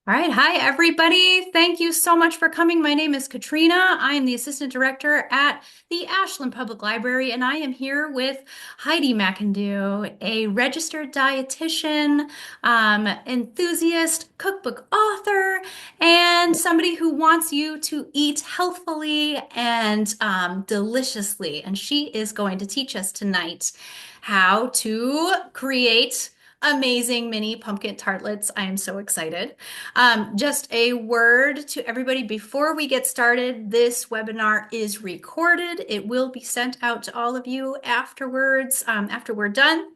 All right. Hi, everybody. Thank you so much for coming. My name is Katrina. I am the Assistant Director at the Ashland Public Library, and I am here with Heidi McIndoo, a registered dietitian, enthusiast, cookbook author, and somebody who wants you to eat healthfully and deliciously. And she is going to teach us tonight how to create amazing mini pumpkin tartlets. I am so excited. Just a word to everybody before we get started. This webinar is recorded. It will be sent out to all of you afterwards, after we're done.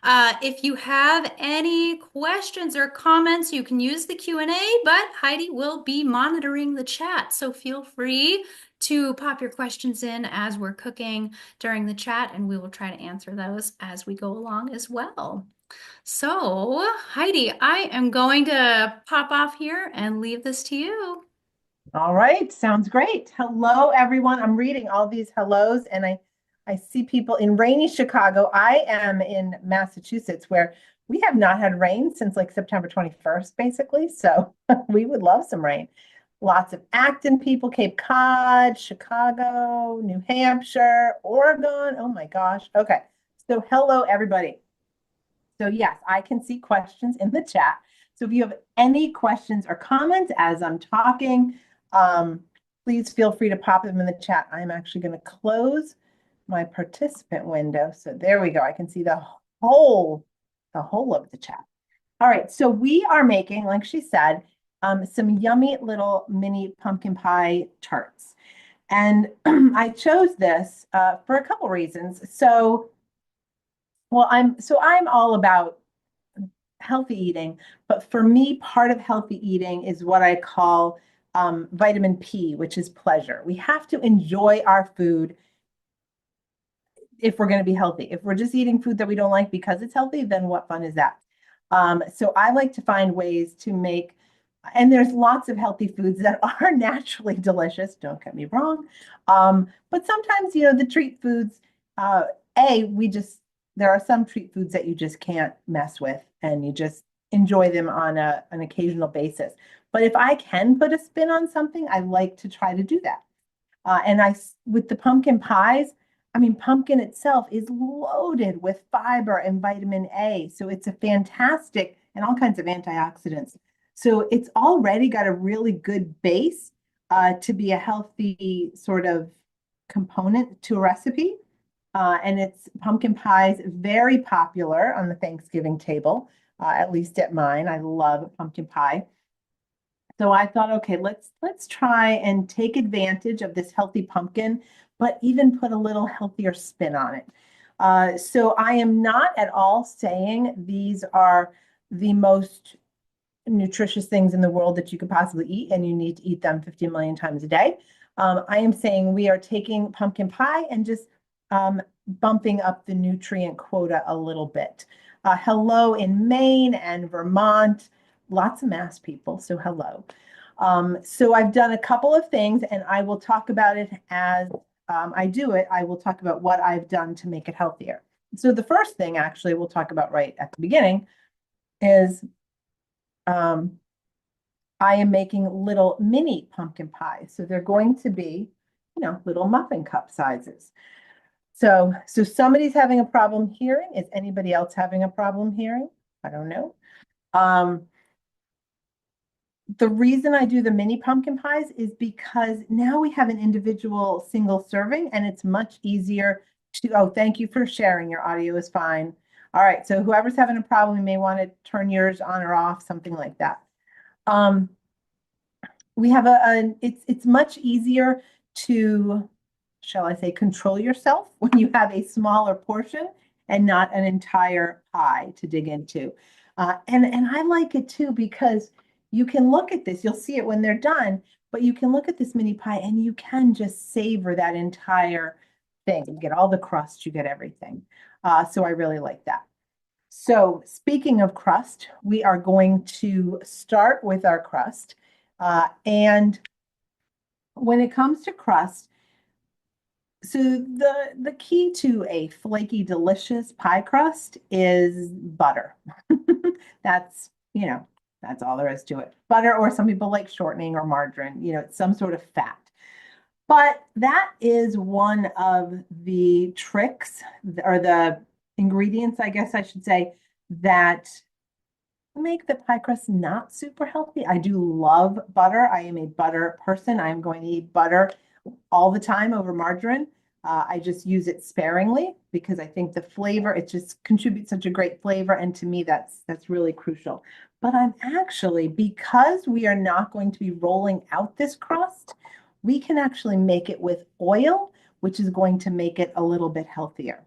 If you have any questions or comments, you can use the Q&A, but Heidi will be monitoring the chat. So feel free to pop your questions in as we're cooking during the chat, and we will try to answer those as we go along as well. So, Heidi, I am going to pop off here and leave this to you. All right, sounds great. Hello, everyone. I'm reading all these hellos, and I see people in rainy Chicago. I am in Massachusetts, where we have not had rain since like September 21st, basically. So we would love some rain. Lots of Acton people, Cape Cod, Chicago, New Hampshire, Oregon. Oh my gosh. Okay. So hello, everybody. So yes, I can see questions in the chat. So if you have any questions or comments as I'm talking, um, please feel free to pop them in the chat. I'm actually going to close my participant window. So there we go. I can see whole, the whole of the chat. All right. So we are making, like she said, some yummy little mini pumpkin pie tarts. And I chose this for a couple reasons. I'm all about healthy eating, but for me, part of healthy eating is what I call vitamin P, which is pleasure. We have to enjoy our food if we're going to be healthy. If we're just eating food that we don't like because it's healthy, then what fun is that? So I like to find ways to make, and there's lots of healthy foods that are naturally delicious, don't get me wrong. But sometimes, the treat foods, uh, there are some treat foods that you just can't mess with and you just enjoy them on an occasional basis. But if I can put a spin on something, I like to try to do that. With the pumpkin pies, I mean, pumpkin itself is loaded with fiber and vitamin A. So it's a fantastic and all kinds of antioxidants. So it's already got a really good base to be a healthy sort of component to a recipe. And it's pumpkin pie is very popular on the Thanksgiving table, at least at mine. I love pumpkin pie. So I thought, okay, let's try and take advantage of this healthy pumpkin, but even put a little healthier spin on it. So I am not at all saying these are the most nutritious things in the world that you could possibly eat, and you need to eat them 50 million times a day. I am saying we are taking pumpkin pie and just bumping up the nutrient quota a little bit. Hello in Maine and Vermont, lots of Mass people, so hello. So I've done a couple of things, and I will talk about it as I do it. I will talk about what I've done to make it healthier. So the first thing, actually, we'll talk about right at the beginning is I am making little mini pumpkin pies. So they're going to be, little muffin cup sizes. So somebody's having a problem hearing. Is anybody else having a problem hearing? I don't know. The reason I do the mini pumpkin pies is because now we have an individual single serving and it's much easier oh, thank you for sharing. Your audio is fine. All right. So whoever's having a problem, you may want to turn yours on or off, something like that. We have it's much easier to, shall I say, control yourself when you have a smaller portion and not an entire pie to dig into. And I like it too because you can look at this, you'll see it when they're done, but you can look at this mini pie and you can just savor that entire thing. You get all the crust, you get everything. So I really like that. So speaking of crust, we are going to start with our crust. And when it comes to crust, so the key to a flaky, delicious pie crust is butter. That's, That's all there is to it. Butter, or some people like shortening or margarine, it's some sort of fat. But that is one of the tricks or the ingredients, I guess I should say, that make the pie crust not super healthy. I do love butter. I am a butter person. I'm going to eat butter all the time over margarine. I just use it sparingly because I think the flavor, it just contributes such a great flavor. And to me, that's really crucial. But I'm actually, because we are not going to be rolling out this crust, we can actually make it with oil, which is going to make it a little bit healthier.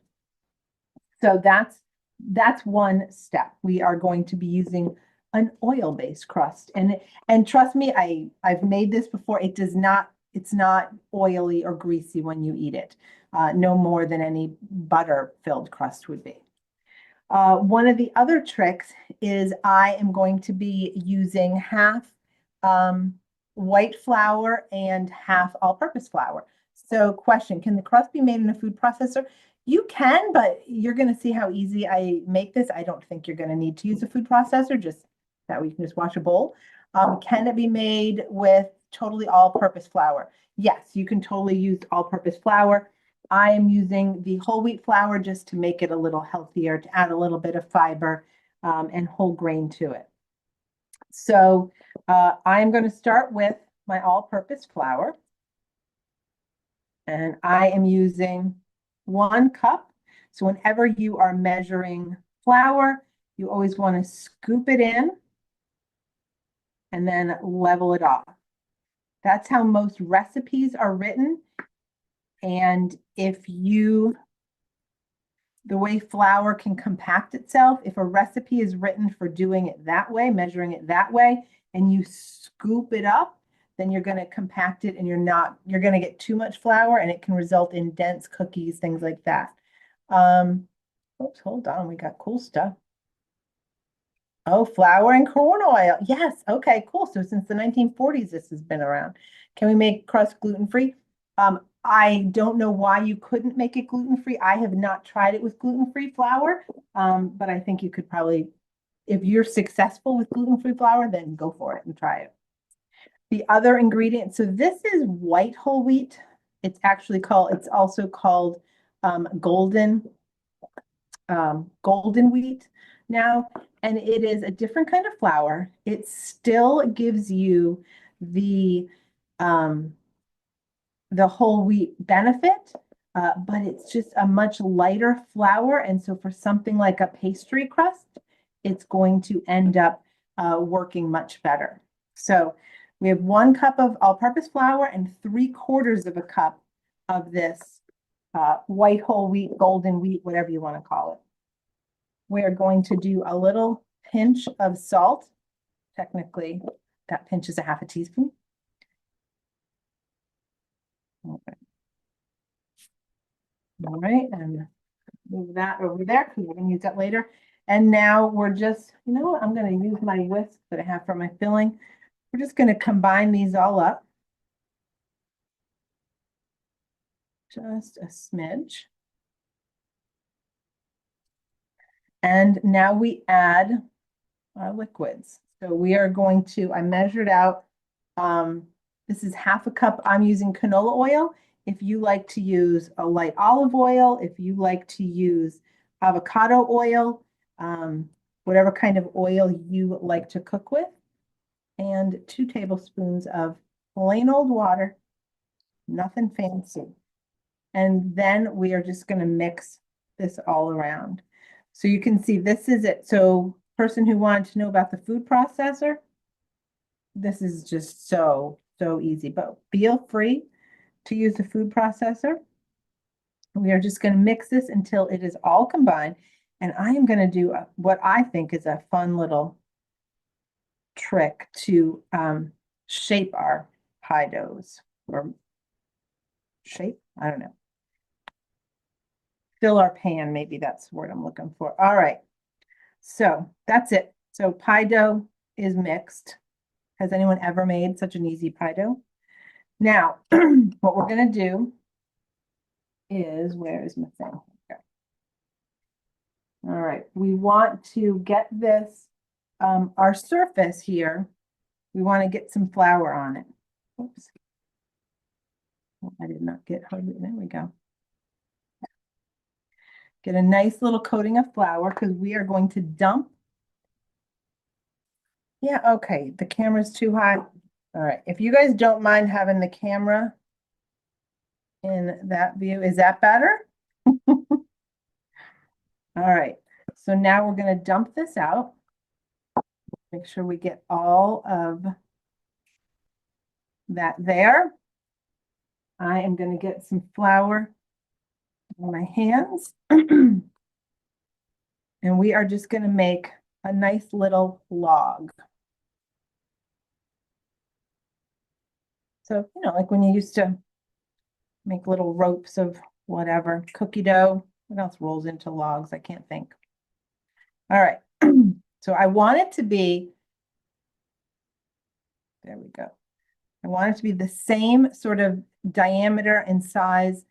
So that's one step. We are going to be using an oil-based crust. And trust me, I've made this before. It's not oily or greasy when you eat it. No more than any butter-filled crust would be. One of the other tricks is I am going to be using half um, white flour and half all-purpose flour. So question, can the crust be made in a food processor? You can, but you're going to see how easy I make this. I don't think you're going to need to use a food processor, just that way you can just wash a bowl. Can it be made with totally all-purpose flour? Yes, you can totally use all-purpose flour. I am using the whole wheat flour just to make it a little healthier, to add a little bit of fiber and whole grain to it. So I'm going to start with my all-purpose flour. And I am using 1 cup. So whenever you are measuring flour, you always want to scoop it in and then level it off. That's how most recipes are written. And the way flour can compact itself, if a recipe is written for doing it that way, measuring it that way, and you scoop it up, then you're going to compact it and you're going to get too much flour and it can result in dense cookies, things like that. Oops, hold on, we got cool stuff. Oh, flour and corn oil. Yes. Okay, cool. So since the 1940s, this has been around. Can we make crust gluten-free? I don't know why you couldn't make it gluten-free. I have not tried it with gluten-free flour, but I think you could probably, if you're successful with gluten-free flour, then go for it and try it. The other ingredient, so this is white whole wheat. It's also called golden wheat now, and it is a different kind of flour. It still gives you um, the whole wheat benefit, but it's just a much lighter flour. And so for something like a pastry crust, it's going to end up working much better. So we have 1 cup of all-purpose flour and 3/4 of a cup of this white whole wheat, golden wheat, whatever you want to call it. We are going to do a little pinch of salt. Technically, that pinch is a half a teaspoon. Okay. All right, and move that over there because we're going to use that later. And now we're just, you know what, I'm going to use my whisk that I have for my filling. We're just going to combine these all up. Just a smidge. And now we add our liquids. So we are going to, I measured out, this is half a cup. I'm using canola oil. If you like to use a light olive oil, if you like to use avocado oil, whatever kind of oil you like to cook with, and 2 tablespoons of plain old water, nothing fancy. And then we are just going to mix this all around. So you can see this is it. So person who wanted to know about the food processor, this is just so easy, but feel free to use the food processor. We are just going to mix this until it is all combined. And I am going to do what I think is a fun little trick to shape our pie doughs, or shape, I don't know. Fill our pan, maybe that's the word I'm looking for. All right, so that's it. So pie dough is mixed. Has anyone ever made such an easy pie dough? Now, what we're going to do is, where is my thing? Okay. All right, we want to get this our surface here, we want to get some flour on it. Oops. Oh, I did not get hardly, there we go. Get a nice little coating of flour because we are going to dump. Yeah, okay, the camera's too high. All right, if you guys don't mind having the camera in that view, is that better? All right, so now we're going to dump this out. Make sure we get all of that there. I am going to get some flour in my hands. And we are just going to make a nice little log. So, like when you used to make little ropes of whatever, cookie dough. What else rolls into logs? I can't think. All right. So I want it to be, there we go. I want it to be the same sort of diameter and size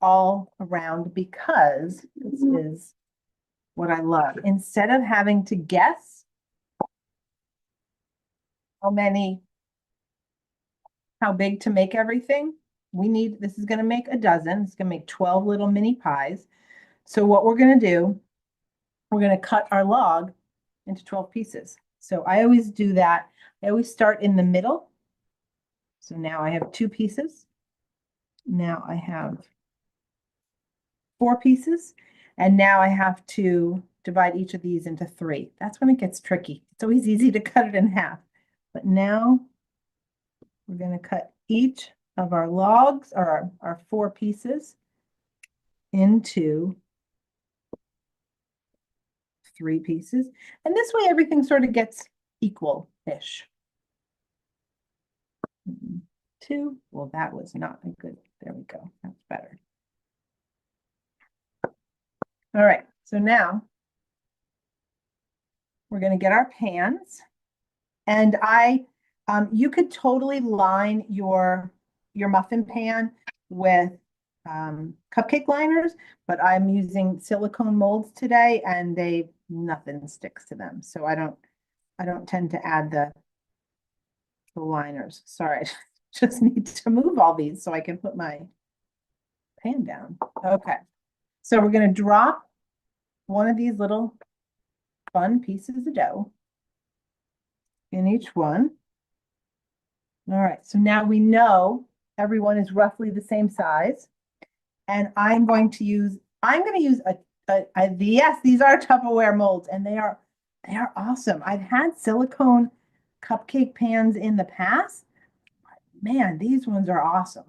all around because this is what I love. Instead of having to guess how big to make everything, this is going to make a dozen. It's going to make 12 little mini pies. So what we're going to do, we're going to cut our log into 12 pieces. So I always do that. I always start in the middle. So now I have 2 pieces. Now I have 4 pieces. And now I have to divide each of these into 3. That's when it gets tricky. It's always easy to cut it in half. But now we're going to cut each of our logs, or our 4 pieces, into 3 pieces. And this way everything sort of gets equal-ish. 2. Well, that was not a good, there we go. That's better. All right, so now we're going to get our pans. And you could totally line your muffin pan with cupcake liners, but I'm using silicone molds today and nothing sticks to them. So I don't tend to add the liners. Sorry, I just need to move all these so I can put my pan down. Okay, so we're going to drop one of these little fun pieces of dough in each one. All right, so now we know everyone is roughly the same size. And I'm going to use yes, these are Tupperware molds and they are awesome. I've had silicone cupcake pans in the past. Man, these ones are awesome.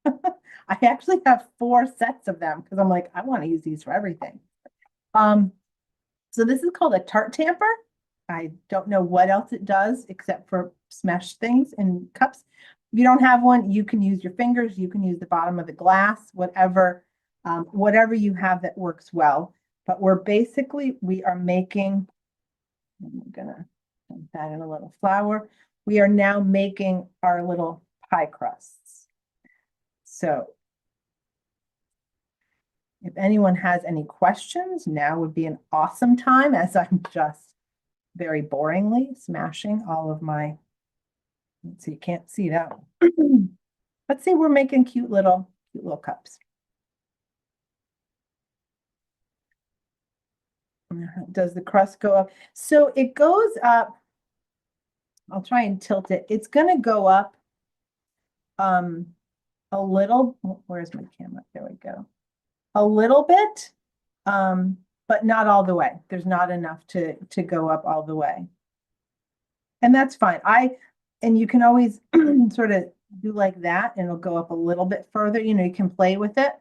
I actually have 4 sets of them because I'm like, I want to use these for everything. So this is called a tart tamper. I don't know what else it does except for smash things in cups. If you don't have one, you can use your fingers, you can use the bottom of the glass, whatever you have that works well. But we are making, I'm gonna dump that in a little flour. We are now making our little pie crusts. So if anyone has any questions, now would be an awesome time as I'm just very boringly smashing all of my, let's see, you can't see that one. Let's see, we're making cute little cups. Does the crust go up? So it goes up, I'll try and tilt it. It's gonna go up a little, where's my camera? There we go. A little bit, but not all the way. There's not enough to go up all the way. And that's fine. And you can always sort of do like that and it'll go up a little bit further. You can play with it.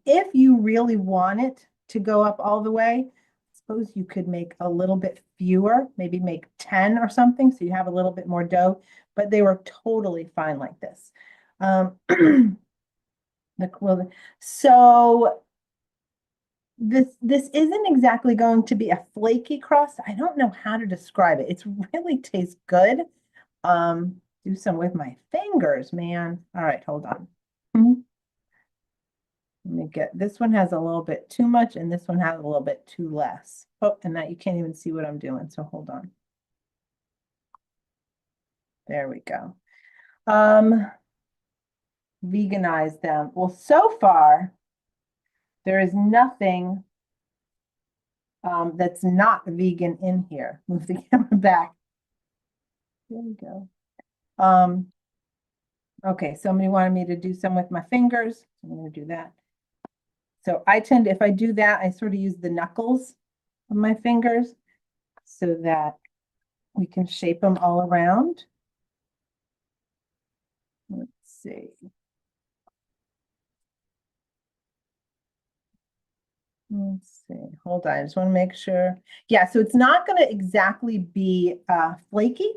If you really want it to go up all the way, I suppose you could make a little bit fewer, maybe make 10 or something, so you have a little bit more dough, but they were totally fine like this. So this isn't exactly going to be a flaky crust. I don't know how to describe it. It really tastes good. Do some with my fingers, man. All right, hold on. Let me get, this one has a little bit too much and this one has a little bit too less. Oh, and that you can't even see what I'm doing, so hold on. There we go. Veganize them. Well, so far, there is nothing that's not vegan in here. Move the camera back. There we go. Okay, somebody wanted me to do some with my fingers. I'm going to do that. So I tend, if I do that, I sort of use the knuckles of my fingers so that we can shape them all around. Let's see. Let's see. Hold on. I just want to make sure. Yeah, so it's not going to exactly be flaky.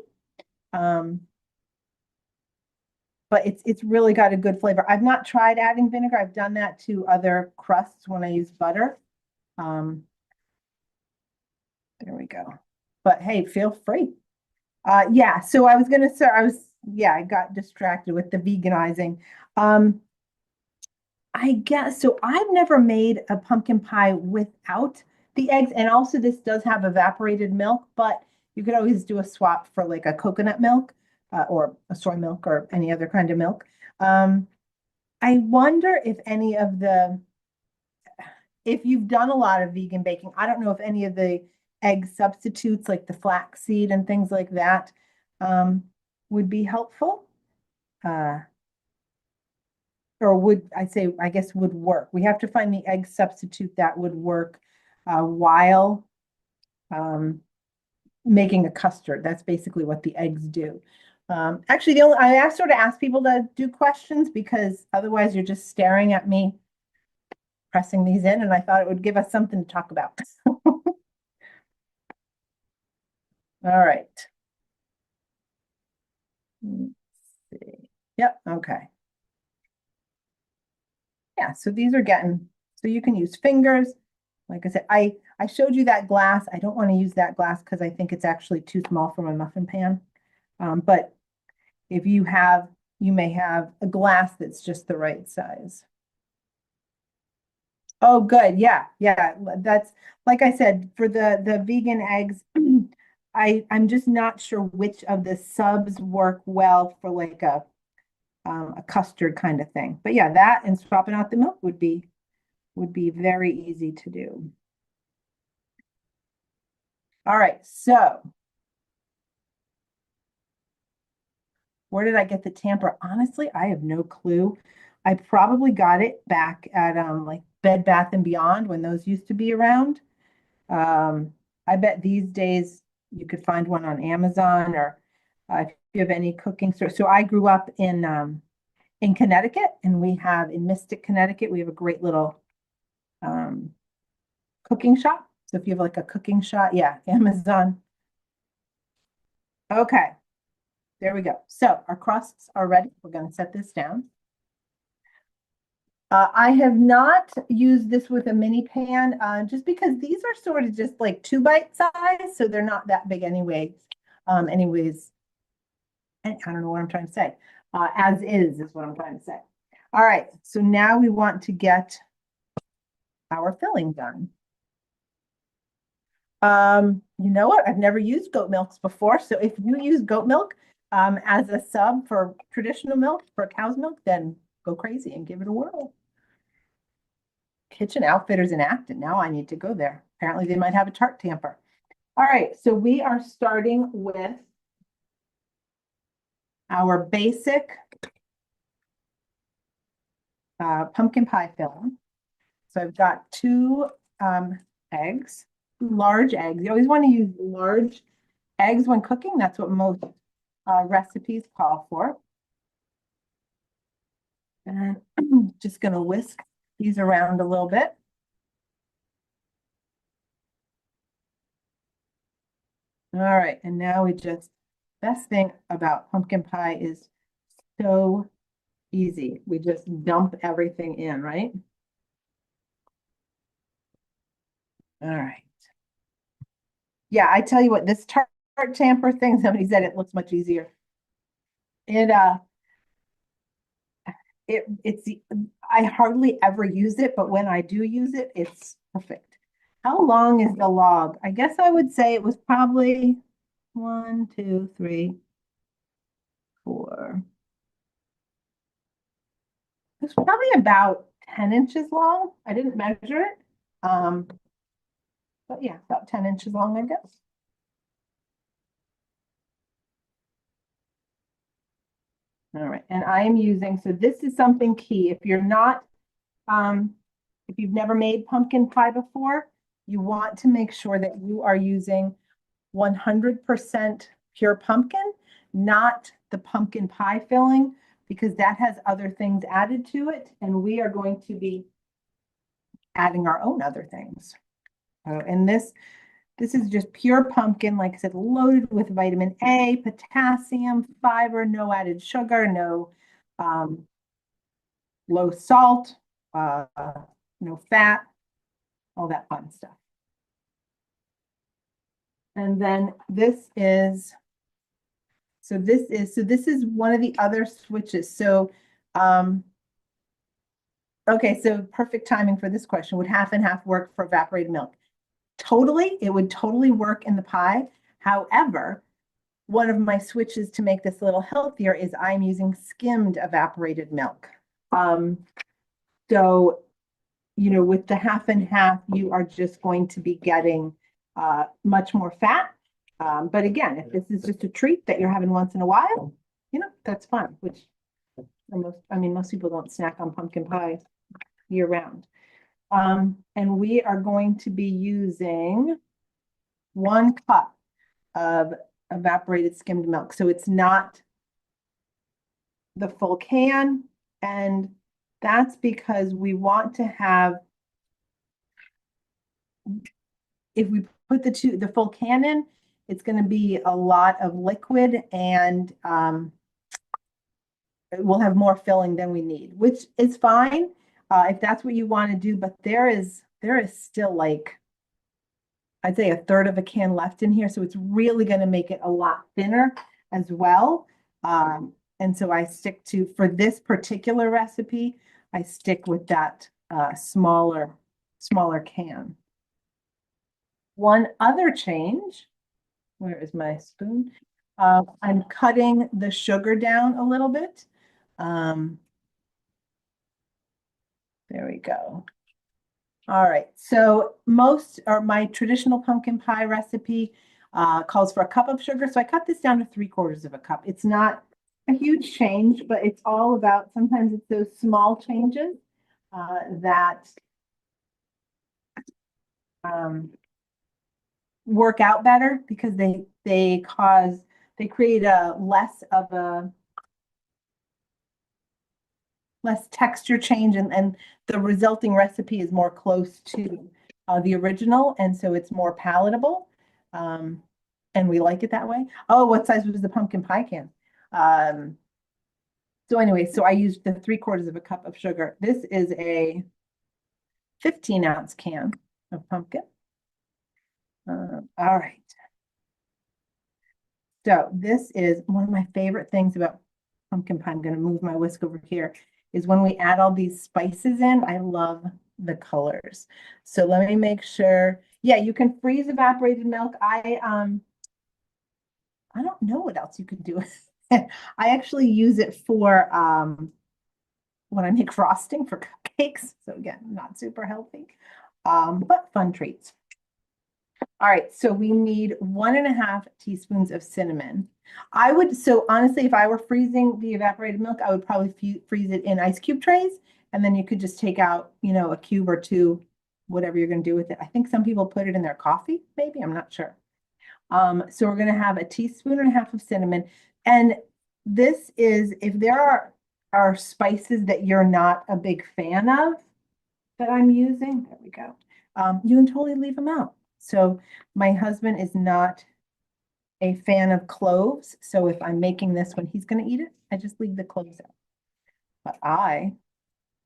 But it's really got a good flavor. I've not tried adding vinegar. I've done that to other crusts when I use butter. Um, there we go. But hey, feel free. Yeah, so I was gonna say I got distracted with the veganizing. Um, I guess so. I've never made a pumpkin pie without the eggs, and also this does have evaporated milk, but you could always do a swap for like a coconut milk or a soy milk or any other kind of milk. Um, I wonder if any of if you've done a lot of vegan baking, I don't know if any of the egg substitutes like the flaxseed and things like that um, would be helpful. Uh, or would I say, I guess would work. We have to find the egg substitute that would work while um, making a custard. That's basically what the eggs do. Actually, I sort of ask people to do questions because otherwise you're just staring at me pressing these in, and I thought it would give us something to talk about. All right. Let's see. Yep, okay. Yeah, so these are getting, so you can use fingers. Like I said, I showed you that glass. I don't want to use that glass because I think it's actually too small for my muffin pan. But if you have, you may have a glass that's just the right size. Oh, good. Yeah, yeah. That's like I said, for the vegan eggs, I'm just not sure which of the subs work well for like a custard kind of thing. But yeah, that and swapping out the milk would be very easy to do. All right, so where did I get the tamper? Honestly, I have no clue. I probably got it back at like Bed Bath and Beyond when those used to be around. Um, I bet these days you could find one on Amazon or if you have any cooking store. So I grew up in Connecticut, and we have in Mystic, Connecticut, we have a great little um, cooking shop. So if you have like a cooking shop, yeah, Amazon. Okay, there we go. So our crusts are ready. We're going to set this down. I have not used this with a mini pan just because these are sort of just like 2 bite size, so they're not that big anyways. Anyways, I don't know what I'm trying to say. As is what I'm trying to say. All right, so now we want to get our filling done. You know what? I've never used goat milks before, so if you use goat milk as a sub for traditional milk, for cow's milk, then go crazy and give it a whirl. Kitchen Outfitters in Acton. Now I need to go there. Apparently they might have a tart tamper. All right, so we are starting with our basic pumpkin pie filling. So I've got two eggs, large eggs. You always want to use large eggs when cooking. That's what most recipes call for. And just going to whisk these around a little bit. All right, and now best thing about pumpkin pie is so easy. We just dump everything in, right? All right. Yeah, I tell you what, this tart tamper thing, somebody said it looks much easier. It I hardly ever use it, but when I do use it, it's perfect. How long is the log? I guess I would say it was probably one, two, three, four. It's probably about 10 inches long. I didn't measure it. Um, but yeah, about 10 inches long, I guess. All right. And I am using, so this is something key. Um, if you've never made pumpkin pie before, you want to make sure that you are using 100% pure pumpkin, not the pumpkin pie filling, because that has other things added to it. And we are going to be adding our own other things. And this is just pure pumpkin, like I said, loaded with vitamin A, potassium, fiber, no added sugar, no um, low salt, uh, no fat, all that fun stuff. And then this is one of the other switches. Um, okay, so perfect timing for this question. Would half and half work for evaporated milk? Totally, it would totally work in the pie. However, one of my switches to make this a little healthier is I'm using skimmed evaporated milk. Um, so, with the half and half, you are just going to be getting much more fat. But again, if this is just a treat that you're having once in a while, that's fun, which most people don't snack on pumpkin pie year round. And we are going to be using 1 cup of evaporated skimmed milk. So it's not the full can. And that's because we want to have, if we put the full can in, it's going to be a lot of liquid and we'll have more filling than we need, which is fine if that's what you want to do. But there is still like, I'd say a third of a can left in here. So it's really going to make it a lot thinner as well. And so for this particular recipe, I stick with that smaller can. One other change, where is my spoon? I'm cutting the sugar down a little bit. There we go. All right, so my traditional pumpkin pie recipe calls for 1 cup of sugar. So I cut this down to 3/4 of a cup. It's not a huge change, but it's all about, sometimes it's those small changes that work out better because they create a less texture change, and the resulting recipe is more close to the original, and so it's more palatable. And we like it that way. Oh, what size was the pumpkin pie can? So anyway, so I used the 3/4 of a cup of sugar. This is a 15-ounce can of pumpkin. All right. So this is one of my favorite things about pumpkin pie. I'm going to move my whisk over here. Is when we add all these spices in, I love the colors. So let me make sure. Yeah, you can freeze evaporated milk. I don't know what else you could do. I actually use it for when I make frosting for cupcakes. So again, not super healthy, but fun treats. All right, so we need 1.5 teaspoons of cinnamon. So honestly, if I were freezing the evaporated milk, I would probably freeze it in ice cube trays, and then you could just take out, a cube or two, whatever you're going to do with it. I think some people put it in their coffee, maybe, I'm not sure. So we're going to have 1.5 teaspoons of cinnamon. And this is, if there are spices that you're not a big fan of that I'm using, there we go. You can totally leave them out. So my husband is not a fan of cloves. So if I'm making this when he's going to eat it, I just leave the cloves out. But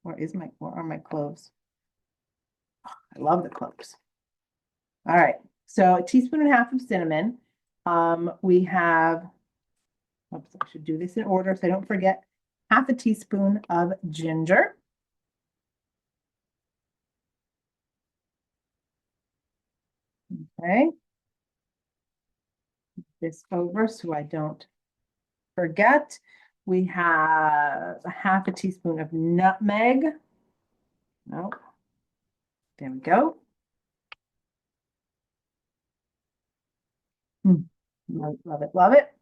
where are my cloves? Oh, I love the cloves. All right. So 1.5 teaspoons of cinnamon. We have, oops, I should do this in order so I don't forget. half a teaspoon of ginger. Okay. This over so I don't forget. We have a half a teaspoon of nutmeg. No, there we go. Love it, love it.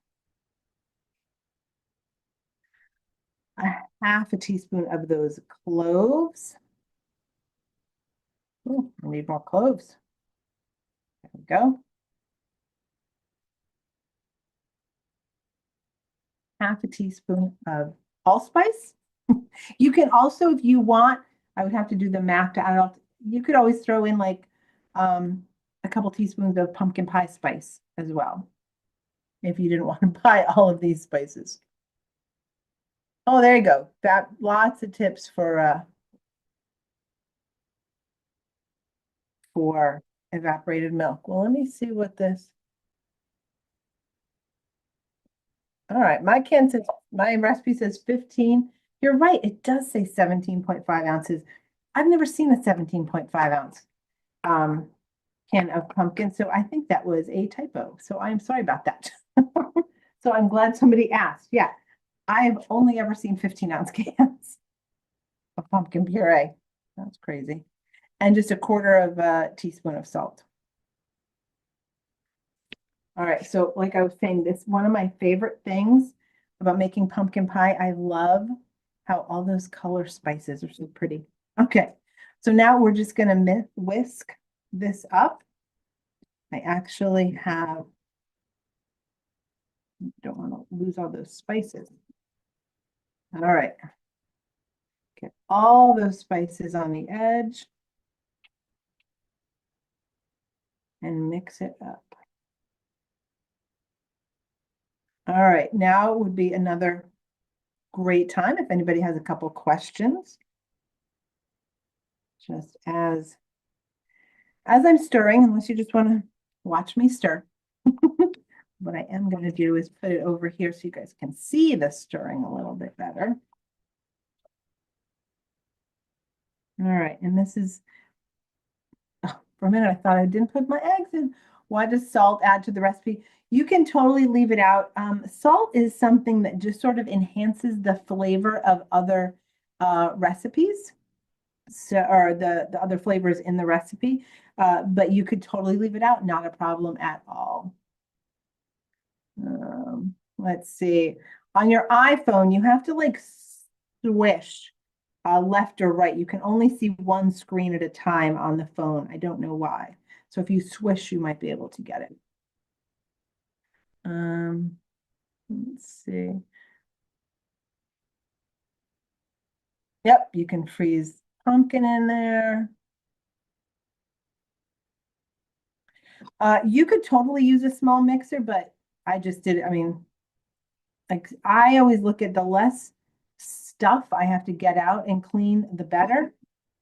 A half a teaspoon of those cloves. Oh, I need more cloves. There we go. Half a teaspoon of allspice. You can also, if you want, I would have to do the math to add up. You could always throw in like a couple teaspoons of pumpkin pie spice as well, if you didn't want to buy all of these spices. Oh, there you go. That lots of tips for evaporated milk. Well, let me see what this. All right, my recipe says 15. You're right, it does say 17.5 ounces. I've never seen a 17.5 ounce can of pumpkin, so I think that was a typo. So I'm sorry about that. So I'm glad somebody asked. Yeah, I've only ever seen 15-ounce cans of pumpkin puree. That's crazy. And just a quarter of a teaspoon of salt. All right, so like I was saying, this one of my favorite things about making pumpkin pie. I love how all those color spices are so pretty. Okay, so now we're just gonna whisk this up. I actually don't want to lose all those spices. All right, get all those spices on the edge and mix it up. All right, now would be another great time if anybody has a couple questions. Just as I'm stirring, unless you just want to watch me stir. What I am going to do is put it over here so you guys can see the stirring a little bit better. All right, and this is, oh, for a minute I thought I didn't put my eggs in. Why does salt add to the recipe? You can totally leave it out. Salt is something that just sort of enhances the flavor of other recipes. So, or the other flavors in the recipe, but you could totally leave it out, not a problem at all. Let's see. On your iPhone, you have to like swish left or right. You can only see one screen at a time on the phone. I don't know why. So if you swish, you might be able to get it. Let's see. Yep, you can freeze pumpkin in there. You could totally use a small mixer, but I just did it. I mean, like I always look at the less stuff I have to get out and clean, the better.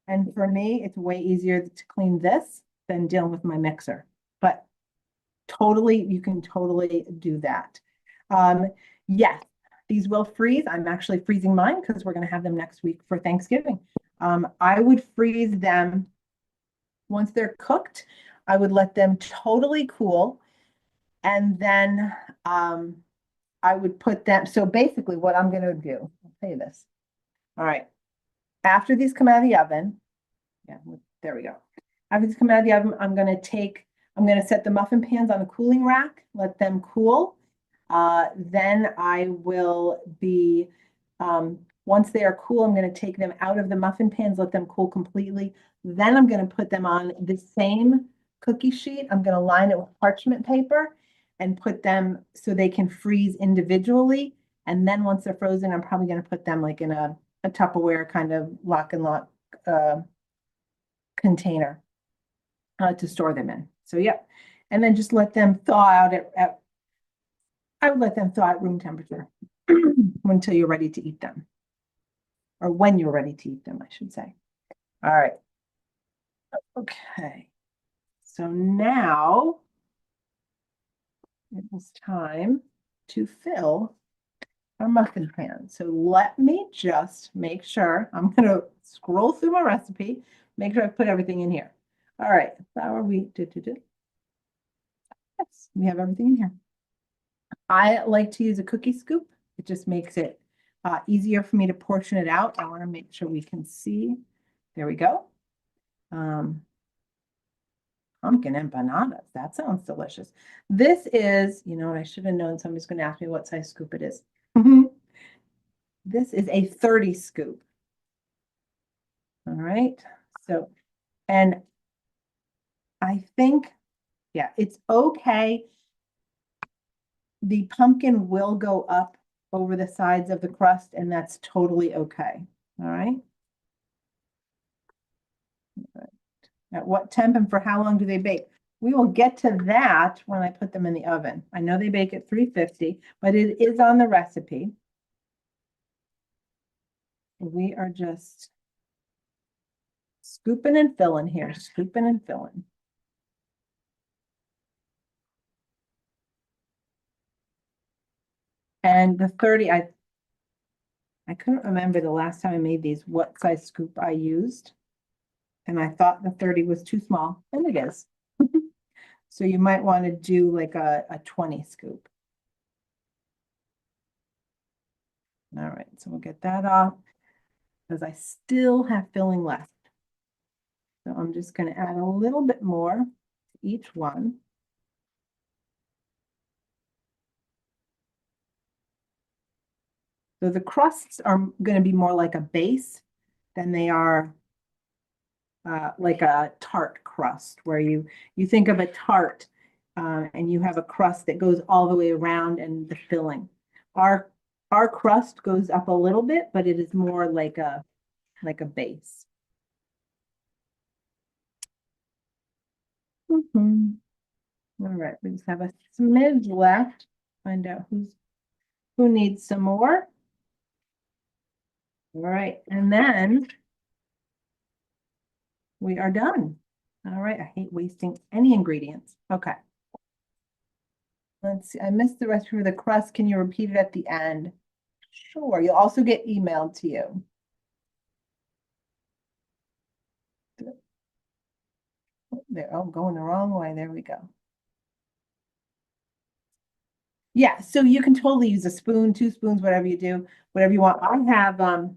And for me, it's way easier to clean this than dealing with my mixer. But totally, you can totally do that. Yes, these will freeze. I'm actually freezing mine because we're going to have them next week for Thanksgiving. I would freeze them once they're cooked. I would let them totally cool. And then I would put them. So basically, what I'm going to do, I'll tell you this. All right. After these come out of the oven, yeah, there we go. After these come out of the oven, I'm going to set the muffin pans on a cooling rack, let them cool. Then I will be, once they are cool, I'm going to take them out of the muffin pans, let them cool completely. Then I'm going to put them on the same cookie sheet. I'm going to line it with parchment paper and put them so they can freeze individually. And then once they're frozen, I'm probably going to put them like in a Tupperware kind of lock and lock container to store them in. So yeah, and then just let them thaw out I would let them thaw at room temperature until you're ready to eat them, or when you're ready to eat them, I should say. All right. Okay. So now it is time to fill our muffin pan. So let me just make sure, I'm gonna scroll through my recipe, make sure I put everything in here. All right, flour, wheat, Yes, we have everything in here. I like to use a cookie scoop. It just makes it easier for me to portion it out. I want to make sure we can see. There we go. Um, Pumpkin empanadas. That sounds delicious. This is, you know what, I should have known somebody's going to ask me what size scoop it is. This is a 30 scoop. All right. So, and I think, yeah, it's okay. The pumpkin will go up over the sides of the crust, and that's totally okay. All right. At what temp and for how long do they bake? We will get to that when I put them in the oven. I know they bake at 350, but it is on the recipe. We are just scooping and filling here, scooping and filling. And the 30, I couldn't remember the last time I made these, what size scoop I used. And I thought the 30 was too small, and it is. So you might want to do like a 20 scoop. All right, so we'll get that off because I still have filling left. So I'm just going to add a little bit more to each one. So the crusts are going to be more like a base than they are like a tart crust, where you think of a tart and you have a crust that goes all the way around and the filling. Our crust goes up a little bit, but it is more like a base. All right, we just have a smidge left. Find out who needs some more. All right, and then we are done. All right, I hate wasting any ingredients. Okay. Let's see, I missed the recipe for the crust. Can you repeat it at the end? Sure, you'll also get emailed to you. There, oh, going the wrong way. There we go. Yeah, so you can totally use a spoon, 2 spoons, whatever you do, whatever you want. I have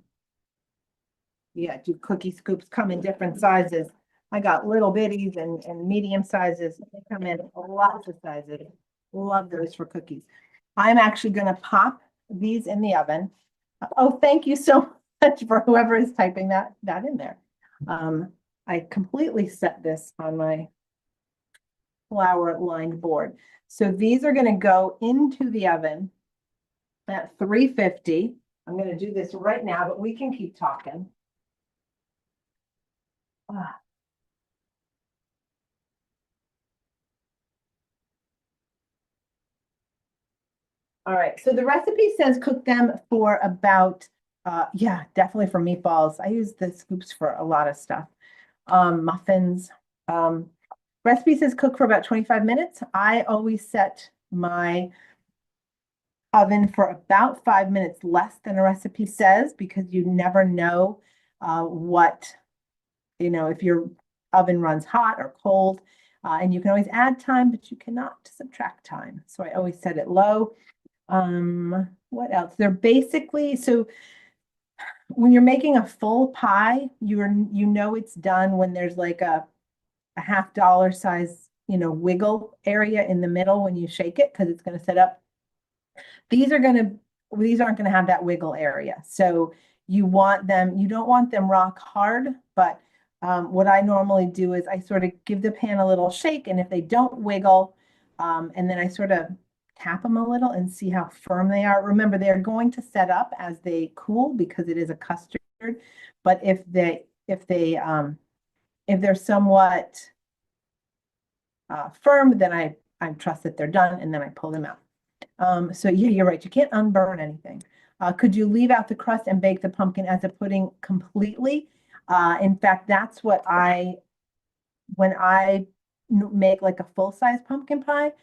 yeah, do cookie scoops come in different sizes. I got little bitties and medium sizes. They come in lots of sizes. Love those for cookies. I'm actually going to pop these in the oven. Oh, thank you so much for whoever is typing that in there. I completely set this on my flour lined board. So these are going to go into the oven at 350. I'm going to do this right now, but we can keep talking. Ah. All right, so the recipe says cook them for about, yeah, definitely for meatballs. I use the scoops for a lot of stuff. Muffins. Recipe says cook for about 25 minutes. I always set my oven for about 5 minutes less than a recipe says, because you never know what, if your oven runs hot or cold. And you can always add time, but you cannot subtract time. So I always set it low. What else? They're basically, so when you're making a full pie, you know it's done when there's like a $half size, wiggle area in the middle when you shake it, because it's going to set up. These aren't going to have that wiggle area. So you don't want them rock hard, but what I normally do is I sort of give the pan a little shake, and if they don't wiggle, and then I sort of tap them a little and see how firm they are. Remember, they're going to set up as they cool because it is a custard. But if they're somewhat firm, then I trust that they're done, and then I pull them out. So yeah, you're right. You can't unburn anything. Could you leave out the crust and bake the pumpkin as a pudding completely? In fact, that's what when I make like a full-size pumpkin pie,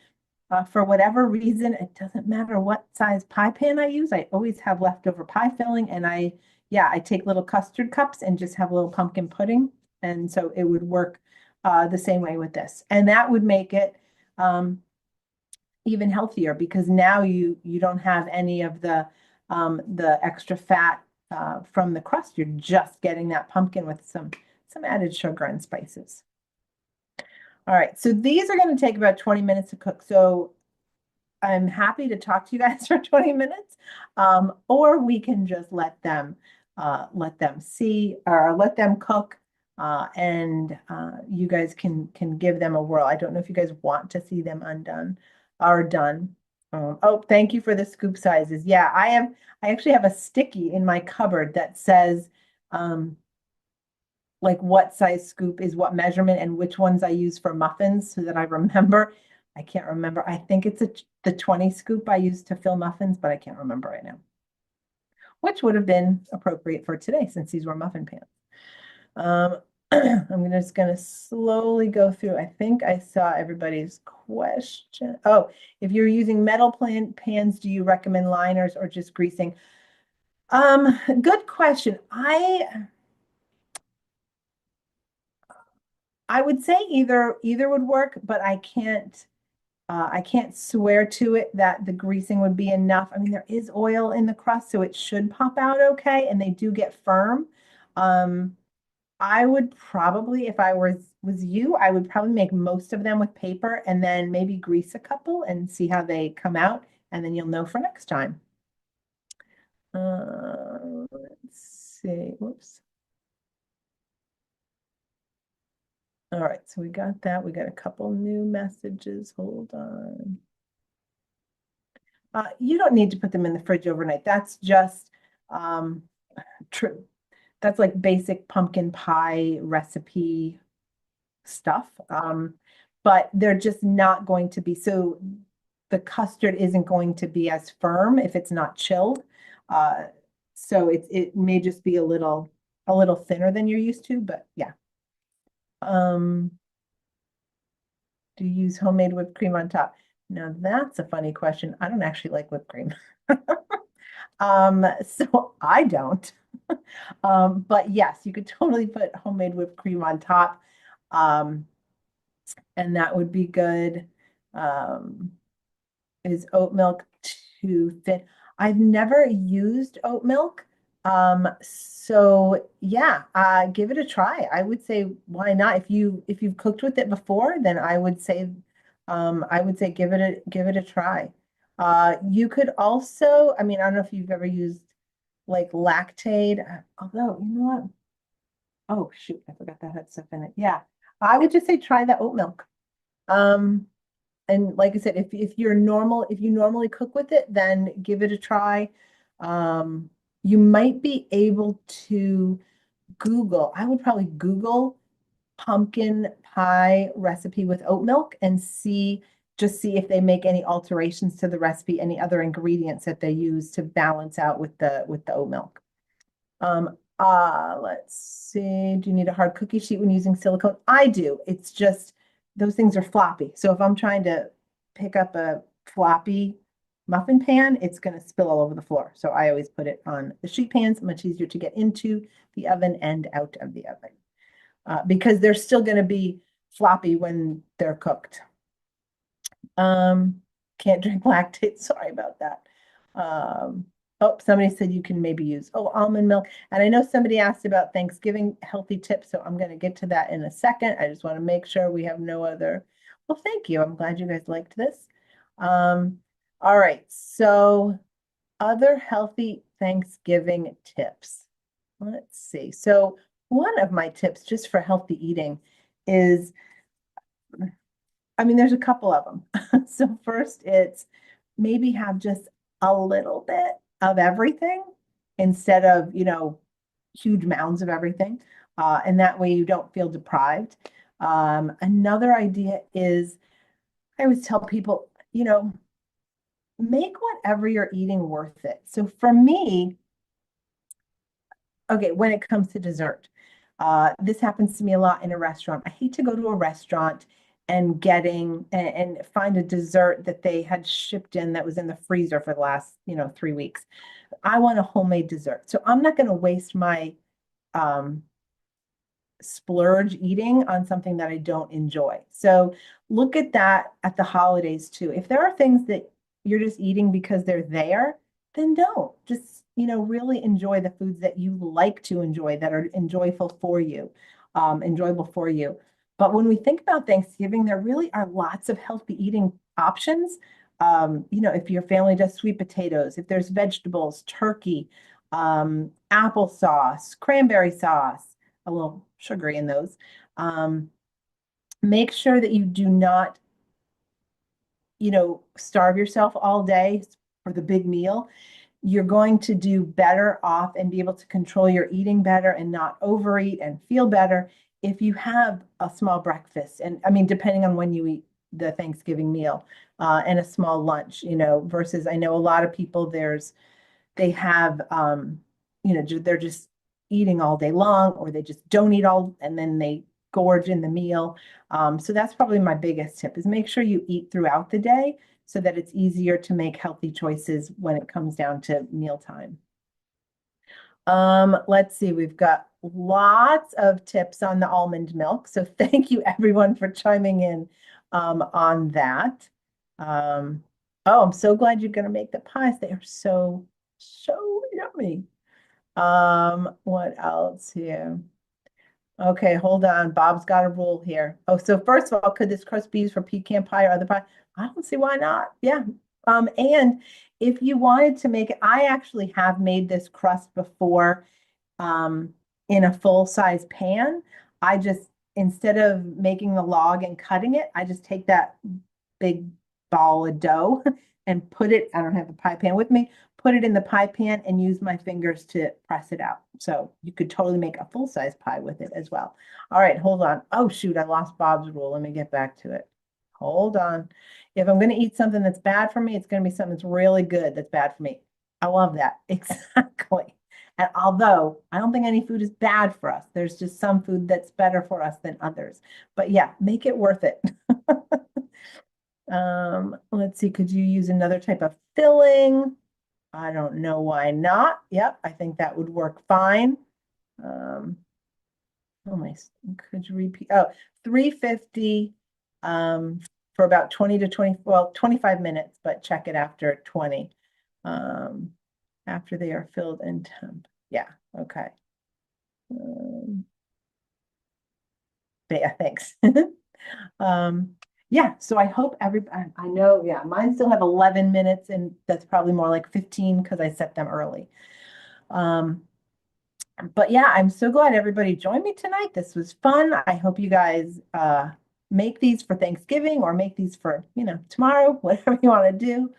For whatever reason, it doesn't matter what size pie pan I use. I always have leftover pie filling, and yeah, I take little custard cups and just have a little pumpkin pudding, and so it would work the same way with this, and that would make it even healthier because now you don't have any of the extra fat from the crust. You're just getting that pumpkin with some added sugar and spices. All right, so these are going to take about 20 minutes to cook. So I'm happy to talk to you guys for 20 minutes, or we can just let them see or let them cook, and you guys can give them a whirl. I don't know if you guys want to see them undone or done. Oh, thank you for the scoop sizes. Yeah, I actually have a sticky in my cupboard that says like what size scoop is what measurement and which ones I use for muffins so that I remember. I can't remember. I think it's the 20 scoop I use to fill muffins, but I can't remember right now, which would have been appropriate for today since these were muffin pans. Um, I'm just going to slowly go through. I think I saw everybody's question. Oh, if you're using metal pans, do you recommend liners or just greasing? Good question. I would say either would work, but I can't swear to it that the greasing would be enough. I mean, there is oil in the crust, so it should pop out okay, and they do get firm. Um, I would probably, if I was you, I would probably make most of them with paper and then maybe grease a couple and see how they come out, and then you'll know for next time. Let's see. Whoops. All right, so we got that. We got a couple new messages. Hold on. You don't need to put them in the fridge overnight. That's just true. That's like basic pumpkin pie recipe stuff. But they're just not going to be so the custard isn't going to be as firm if it's not chilled. Uh, so it may just be a little thinner than you're used to, but yeah. Um, do you use homemade whipped cream on top? Now that's a funny question. I don't actually like whipped cream. So I don't. But yes, you could totally put homemade whipped cream on top. Um, and that would be good. Um, is oat milk too thin? I've never used oat milk. So yeah, give it a try. I would say why not? If you've cooked with it before, then I would say give it a try. You could also, I mean, I don't know if you've ever used like Lactaid, although you know what? Oh shoot, I forgot that had stuff in it. Yeah, I would just say try the oat milk. Um, and like I said, if you normally cook with it, then give it a try. You might be able to Google. I would probably Google pumpkin pie recipe with oat milk and just see if they make any alterations to the recipe, any other ingredients that they use to balance out with the oat milk. Let's see. Do you need a hard cookie sheet when using silicone? I do. It's just those things are floppy. So if I'm trying to pick up a floppy muffin pan, it's going to spill all over the floor. So I always put it on the sheet pans, much easier to get into the oven and out of the oven, because they're still going to be floppy when they're cooked. Can't drink lactate. Sorry about that. Oh, somebody said you can maybe use, almond milk. And I know somebody asked about Thanksgiving healthy tips, so I'm going to get to that in a second. I just want to make sure we have no other. Well, thank you. I'm glad you guys liked this. All right. So other healthy Thanksgiving tips. Let's see. So one of my tips just for healthy eating is, I mean, there's a couple of them. So first, it's maybe have just a little bit of everything instead of, huge mounds of everything. And that way you don't feel deprived. Another idea is I always tell people, make whatever you're eating worth it. So for me, okay, when it comes to dessert, this happens to me a lot in a restaurant. I hate to go to a restaurant and getting and find a dessert that they had shipped in that was in the freezer for the last, 3 weeks. I want a homemade dessert. So I'm not going to waste my um, splurge eating on something that I don't enjoy. So look at that at the holidays too. If there are things that you're just eating because they're there, then don't. Just, really enjoy the foods that you like to enjoy that are enjoyable for you. But when we think about Thanksgiving, there really are lots of healthy eating options. If your family does sweet potatoes, if there's vegetables, turkey, applesauce, cranberry sauce, a little sugary in those. Um, Make sure that you do not, starve yourself all day for the big meal. You're going to do better off and be able to control your eating better and not overeat and feel better if you have a small breakfast. And I mean, depending on when you eat the Thanksgiving meal, and a small lunch, versus I know a lot of people they have they're just eating all day long, or they just don't eat all and then they gorge in the meal. So that's probably my biggest tip, is make sure you eat throughout the day so that it's easier to make healthy choices when it comes down to mealtime. Let's see, we've got lots of tips on the almond milk. So thank you everyone for chiming in on that. Um, oh, I'm so glad you're going to make the pies. They are so yummy. What else here? Okay, hold on. Bob's got a rule here. Oh, so first of all, could this crust be used for pecan pie or other pie? I don't see why not. Yeah. And if you wanted to make it, I actually have made this crust before, in a full-size pan. I just, instead of making the log and cutting it, I just take that big ball of dough and put it, I don't have the pie pan with me, put it in the pie pan and use my fingers to press it out. So you could totally make a full-size pie with it as well. All right, hold on. Oh, shoot, I lost Bob's rule. Let me get back to it. Hold on. If I'm going to eat something that's bad for me, it's going to be something that's really good that's bad for me. I love that. Exactly. And although I don't think any food is bad for us, there's just some food that's better for us than others. But yeah, make it worth it. Let's see, could you use another type of filling? I don't know why not. Yep, I think that would work fine. Um, oh my, could you repeat? Oh, 350 for about 20 to 20, well, 25 minutes, but check it after 20. Um, After they are filled and temp. Yeah, okay. Um, but yeah, thanks. Um, yeah, so I hope I know, yeah, mine still have 11 minutes and that's probably more like 15 because I set them early. Um, but yeah, I'm so glad everybody joined me tonight. This was fun. I hope you guys make these for Thanksgiving or make these for, tomorrow, whatever you want to do.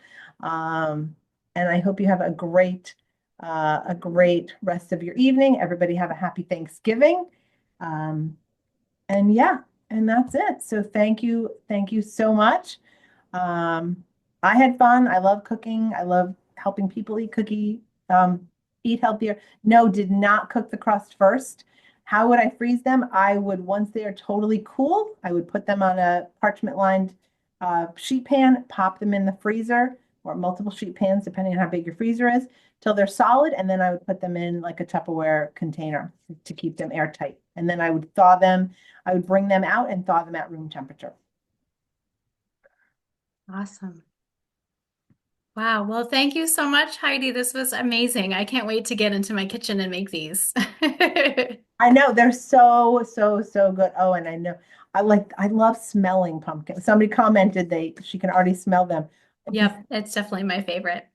Um, and I hope you have a great rest of your evening. Everybody have a happy Thanksgiving. Um, and yeah, and that's it. So thank you so much. Um, I had fun. I love cooking. I love helping people eat healthier. No, did not cook the crust first. How would I freeze them? I would, once they are totally cool, I would put them on a parchment lined sheet pan, pop them in the freezer or multiple sheet pans, depending on how big your freezer is, till they're solid. And then I would put them in like a Tupperware container to keep them airtight. And then I would thaw them. I would bring them out and thaw them at room temperature. Awesome. Wow. Well, thank you so much, Heidi. This was amazing. I can't wait to get into my kitchen and make these. I know they're so good. Oh, and I love smelling pumpkin. Somebody commented she can already smell them. Yep, it's definitely my favorite.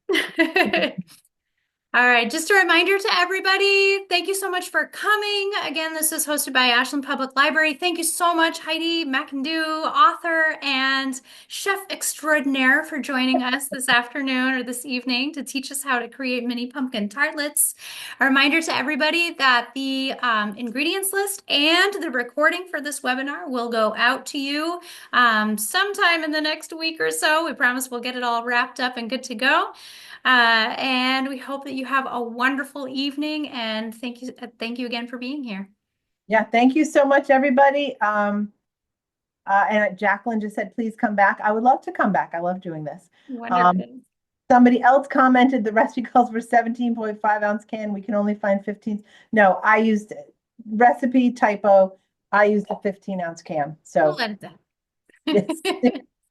All right, just a reminder to everybody, thank you so much for coming. Again, this is hosted by Ashland Public Library. Thank you so much, Heidi McIndoo, author and chef extraordinaire, for joining us this afternoon or this evening to teach us how to create mini pumpkin tartlets. A reminder to everybody that the ingredients list and the recording for this webinar will go out to you sometime in the next week or so. We promise we'll get it all wrapped up and good to go. And we hope that you have a wonderful evening, and thank you again for being here. Yeah, thank you so much, everybody. And Jacqueline just said, please come back. I would love to come back. I love doing this. Um, Wonderful. Somebody else commented the recipe calls for 17.5 ounce can. We can only find 15. No, I used recipe typo. I used a 15-ounce can. We'll So let it it's down.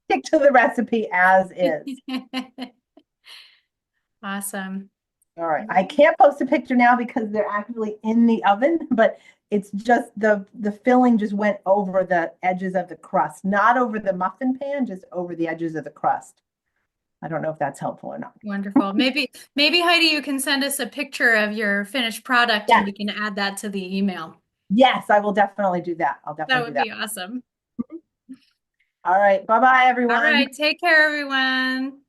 stick to the recipe as is. Awesome. All right. I can't post a picture now because they're actually in the oven, but it's just the filling just went over the edges of the crust, not over the muffin pan, just over the edges of the crust. I don't know if that's helpful or not. Wonderful. Maybe Heidi, you can send us a picture of your finished product and Yes, we can add that to the email. yes, I will definitely do that. I'll That definitely do would that. be awesome. All right. Bye-bye, All everyone. right. Take care, everyone.